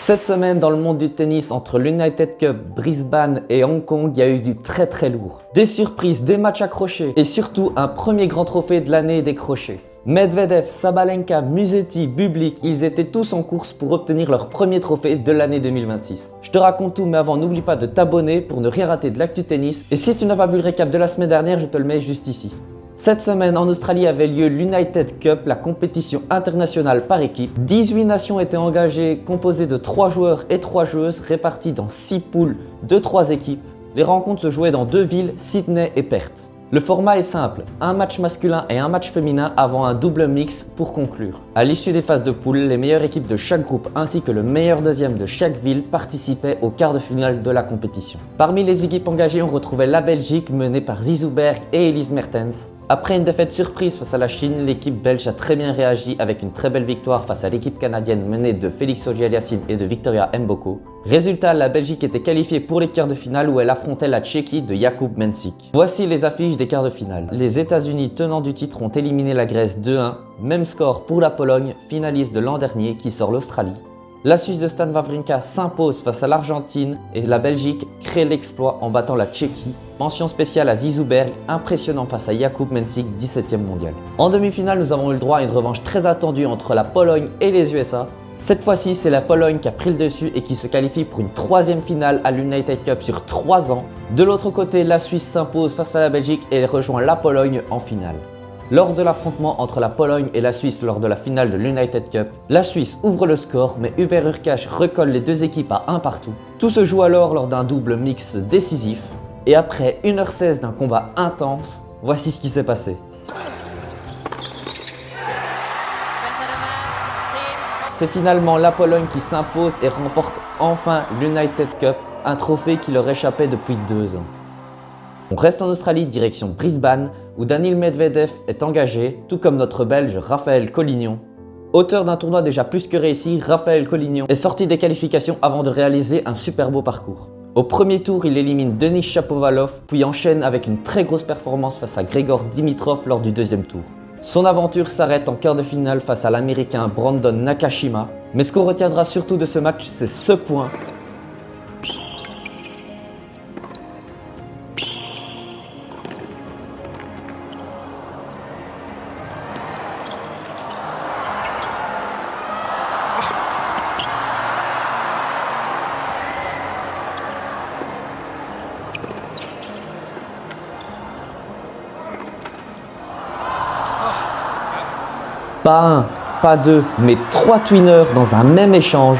Cette semaine, dans le monde du tennis, entre l'United Cup, Brisbane et Hong Kong, il y a eu du très lourd. Des surprises, des matchs accrochés et surtout un premier grand trophée de l'année décroché. Medvedev, Sabalenka, Musetti, Bublik, ils étaient tous en course pour obtenir leur premier trophée de l'année 2026. Je te raconte tout, mais avant, n'oublie pas de t'abonner pour ne rien rater de l'actu tennis. Et si tu n'as pas vu le récap de la semaine dernière, je te le mets juste ici. Cette semaine, en Australie avait lieu l'United Cup, la compétition internationale par équipe. 18 nations étaient engagées, composées de 3 joueurs et 3 joueuses, répartis dans 6 poules de 3 équipes. Les rencontres se jouaient dans 2 villes, Sydney et Perth. Le format est simple, un match masculin et un match féminin avant un double mix pour conclure. À l'issue des phases de poule, les meilleures équipes de chaque groupe ainsi que le meilleur deuxième de chaque ville participaient au quart de finale de la compétition. Parmi les équipes engagées, on retrouvait la Belgique menée par Zizou Berg et Elise Mertens. Après une défaite surprise face à la Chine, l'équipe belge a très bien réagi avec une très belle victoire face à l'équipe canadienne menée de Félix Auger-Aliassime et de Victoria Mboko. Résultat, la Belgique était qualifiée pour les quarts de finale où elle affrontait la Tchéquie de Jakub Mensik. Voici les affiches des quarts de finale. Les États-Unis, tenants du titre, ont éliminé la Grèce 2-1. Même score pour la Pologne, finaliste de l'an dernier, qui sort l'Australie. La Suisse de Stan Wawrinka s'impose face à l'Argentine et la Belgique crée l'exploit en battant la Tchéquie. Mention spéciale à Zizou Berg, impressionnant face à Jakub Mensik, 17e mondial. En demi-finale, nous avons eu le droit à une revanche très attendue entre la Pologne et les USA. Cette fois-ci, c'est la Pologne qui a pris le dessus et qui se qualifie pour une 3e finale à l'United Cup sur 3 ans. De l'autre côté, la Suisse s'impose face à la Belgique et rejoint la Pologne en finale. Lors de l'affrontement entre la Pologne et la Suisse lors de la finale de l'United Cup, la Suisse ouvre le score mais Hubert Hurkacz recolle les deux équipes à 1 partout. Tout se joue alors lors d'un double mix décisif et après 1h16 d'un combat intense, voici ce qui s'est passé. C'est finalement la Pologne qui s'impose et remporte enfin l'United Cup, un trophée qui leur échappait depuis 2 ans. On reste en Australie, direction Brisbane, où Daniil Medvedev est engagé, tout comme notre Belge Raphaël Collignon. Auteur d'un tournoi déjà plus que réussi, Raphaël Collignon est sorti des qualifications avant de réaliser un super beau parcours. Au premier tour, il élimine Denis Shapovalov, puis enchaîne avec une très grosse performance face à Grigor Dimitrov lors du 2e tour. Son aventure s'arrête en quart de finale face à l'Américain Brandon Nakashima, mais ce qu'on retiendra surtout de ce match, c'est ce point. Pas un, pas deux, mais 3 twinners dans un même échange.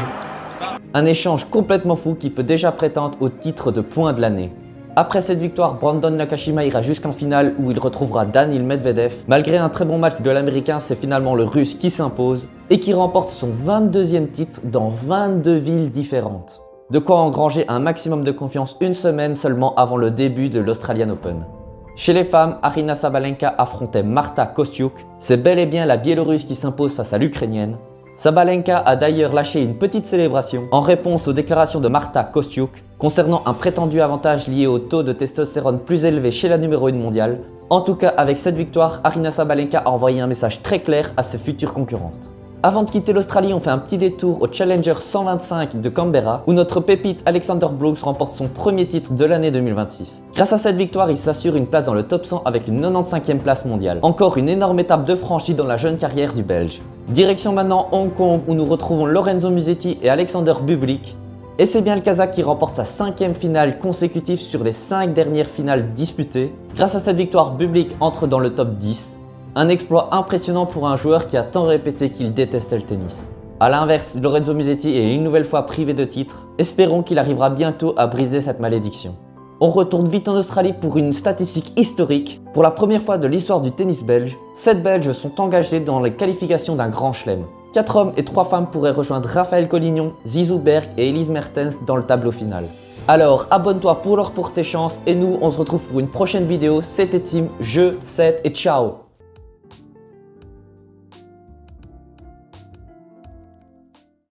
Un échange complètement fou qui peut déjà prétendre au titre de point de l'année. Après cette victoire, Brandon Nakashima ira jusqu'en finale où il retrouvera Daniil Medvedev. Malgré un très bon match de l'Américain, c'est finalement le Russe qui s'impose et qui remporte son 22e titre dans 22 villes différentes. De quoi engranger un maximum de confiance une semaine seulement avant le début de l'Australian Open. Chez les femmes, Aryna Sabalenka affrontait Marta Kostyuk. C'est bel et bien la Biélorusse qui s'impose face à l'Ukrainienne. Sabalenka a d'ailleurs lâché une petite célébration en réponse aux déclarations de Marta Kostyuk concernant un prétendu avantage lié au taux de testostérone plus élevé chez la numéro 1 mondiale. En tout cas, avec cette victoire, Aryna Sabalenka a envoyé un message très clair à ses futures concurrentes. Avant de quitter l'Australie, on fait un petit détour au Challenger 125 de Canberra où notre pépite Alexander Brooks remporte son premier titre de l'année 2026. Grâce à cette victoire, il s'assure une place dans le top 100 avec une 95e place mondiale. Encore une énorme étape de franchie dans la jeune carrière du Belge. Direction maintenant Hong Kong où nous retrouvons Lorenzo Musetti et Alexander Bublik. Et c'est bien le Kazakh qui remporte sa 5e finale consécutive sur les 5 dernières finales disputées. Grâce à cette victoire, Bublik entre dans le top 10. Un exploit impressionnant pour un joueur qui a tant répété qu'il détestait le tennis. A l'inverse, Lorenzo Musetti est une nouvelle fois privé de titre. Espérons qu'il arrivera bientôt à briser cette malédiction. On retourne vite en Australie pour une statistique historique. Pour la première fois de l'histoire du tennis belge, 7 Belges sont engagés dans les qualifications d'un grand chelem. 4 hommes et 3 femmes pourraient rejoindre Raphaël Collignon, Zizou Berg et Elise Mertens dans le tableau final. Alors abonne-toi pour leur porter chance et nous on se retrouve pour une prochaine vidéo. C'était Tim, je, Seth et ciao.